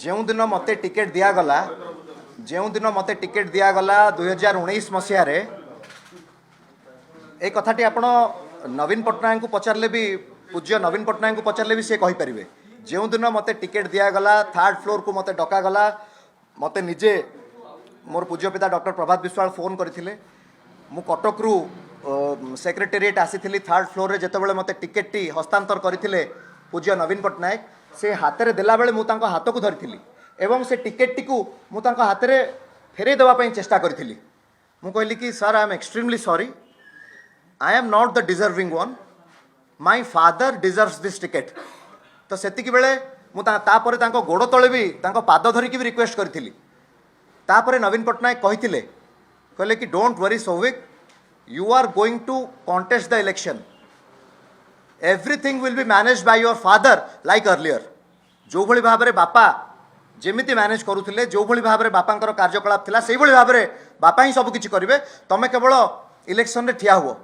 जो दिन मत टिकेट दिगला जो दिन मत टिकेट दिगला 2019 मसीह ए कथाटी आपण नवीन पट्टनायक को पचारे भी पूज्य नवीन पट्टनायक को पचारे भी सी कहींपारे जो दिन मत टिकेट दिगला थर्ड फ्लोर को मत डकागला मत निजे मोर पूज्य पिता डॉक्टर प्रभात विश्वाल फोन करते मु कटक रु सेक्रेटेरिएट आसी थर्ड फ्लोर रे जितेबाला मत टिकेट टी हस्तांतर करते पूज्य नवीन पट्टनायक से हाथ में देला बेले मुझे हाथ को धरी एवं से टिकेट टी को मुझे हाथ में फेरे देवाई चेष्टा करी मु कहली कि sir I am extremely sorry I am not the deserving one my father deserves this ticket तो सेतिक बेले मुझे गोड़ तले भी पाद धरिकी भी रिक्वेस्ट करी तापर नवीन पट्टनायक कहते कहले कि don't worry Souvik you are going to contest the election everything will be managed by your father like earlier जो भली भाव में बापा जेमिति मैनेज करुले जो भली भाव में बापांकर कार्यकलाप थिला सेही भली भाव में बापा ही सब किछि करिवे तमे केवल इलेक्शन रे ठिया हुओ।